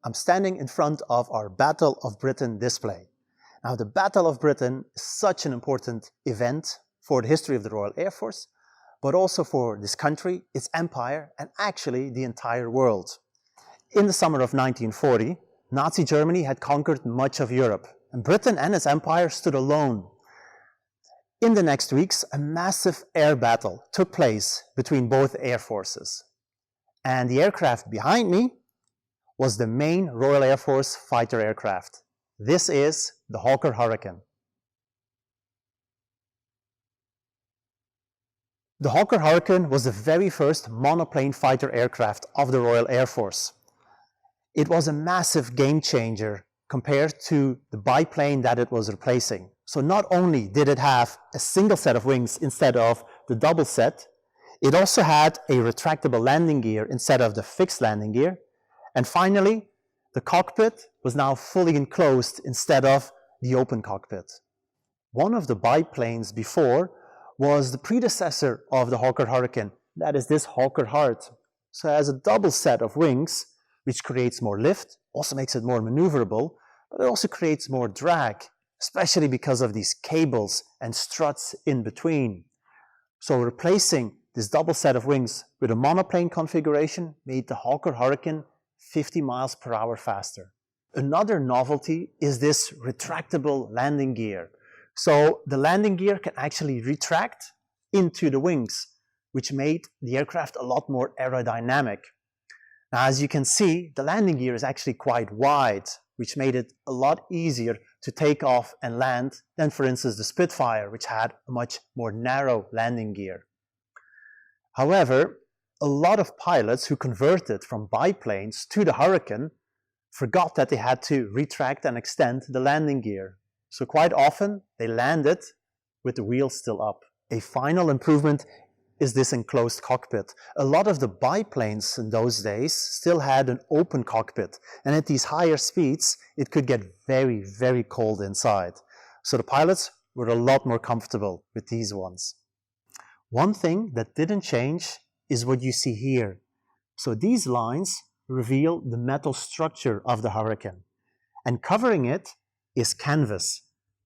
I'm standing in front of our Battle of Britain display. Now, the Battle of Britain is such an important event for the history of the Royal Air Force, but also for this country, its empire, and actually the entire world. In the summer of 1940, Nazi Germany had conquered much of Europe, and Britain and its empire stood alone. In the next weeks, a massive air battle took place between both air forces. And the aircraft behind me was the main Royal Air Force fighter aircraft. This is the Hawker Hurricane. The Hawker Hurricane was the very first monoplane fighter aircraft of the Royal Air Force. It was a massive game changer compared to the biplane that it was replacing. So not only did it have a single set of wings instead of the double set, it also had a retractable landing gear instead of the fixed landing gear. And finally, the cockpit was now fully enclosed instead of the open cockpit. One of the biplanes before was the predecessor of the Hawker Hurricane. That is this Hawker Hart. So it has a double set of wings, which creates more lift, also makes it more maneuverable, but it also creates more drag, especially because of these cables and struts in between. So replacing this double set of wings with a monoplane configuration made the Hawker Hurricane 50 miles per hour faster. Another novelty is this retractable landing gear. So the landing gear can actually retract into the wings, which made the aircraft a lot more aerodynamic. Now, as you can see, the landing gear is actually quite wide, which made it a lot easier to take off and land than, for instance, the Spitfire, which had a much more narrow landing gear. However, a lot of pilots who converted from biplanes to the Hurricane forgot that they had to retract and extend the landing gear. So quite often, they landed with the wheels still up. A final improvement is this enclosed cockpit. A lot of the biplanes in those days still had an open cockpit, and at these higher speeds, it could get very, very cold inside. So the pilots were a lot more comfortable with these ones. One thing that didn't change is what you see here. So these lines reveal the metal structure of the Hurricane, and covering it is canvas,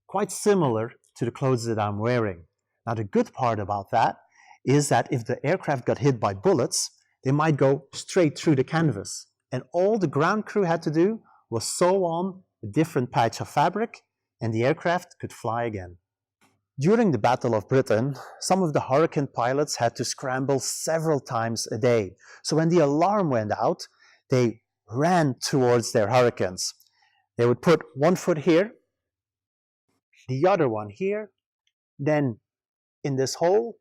quite similar to the clothes that I'm wearing. Now, the good part about that is that if the aircraft got hit by bullets, they might go straight through the canvas. And all the ground crew had to do was sew on a different patch of fabric, and the aircraft could fly again. During the Battle of Britain, some of the Hurricane pilots had to scramble several times a day. So when the alarm went out, they ran towards their Hurricanes. They would put one foot here, the other one here, then in this hole,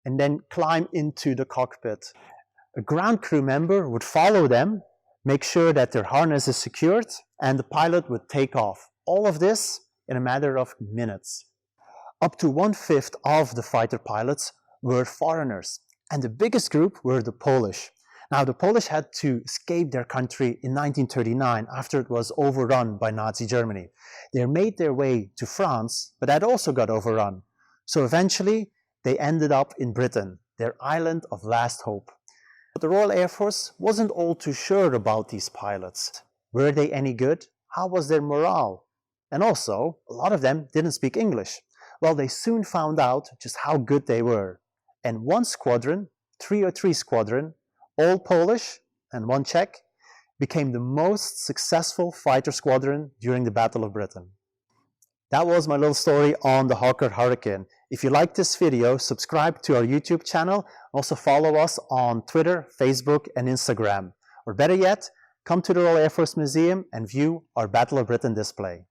and then climb into the cockpit. A ground crew member would follow them, make sure that their harness is secured, and the pilot would take off. All of this in a matter of minutes. Up to 1/5 of the fighter pilots were foreigners, and the biggest group were the Polish. Now, the Polish had to escape their country in 1939 after it was overrun by Nazi Germany. They made their way to France, but that also got overrun. So eventually, they ended up in Britain, their island of last hope. But the Royal Air Force wasn't all too sure about these pilots. Were they any good? How was their morale? And also, a lot of them didn't speak English. Well, they soon found out just how good they were. And one squadron, 303 Squadron, all Polish and one Czech, became the most successful fighter squadron during the Battle of Britain. That was my little story on the Hawker Hurricane. If you liked this video, subscribe to our YouTube channel. Also follow us on Twitter, Facebook, and Instagram. Or better yet, come to the Royal Air Force Museum and view our Battle of Britain display.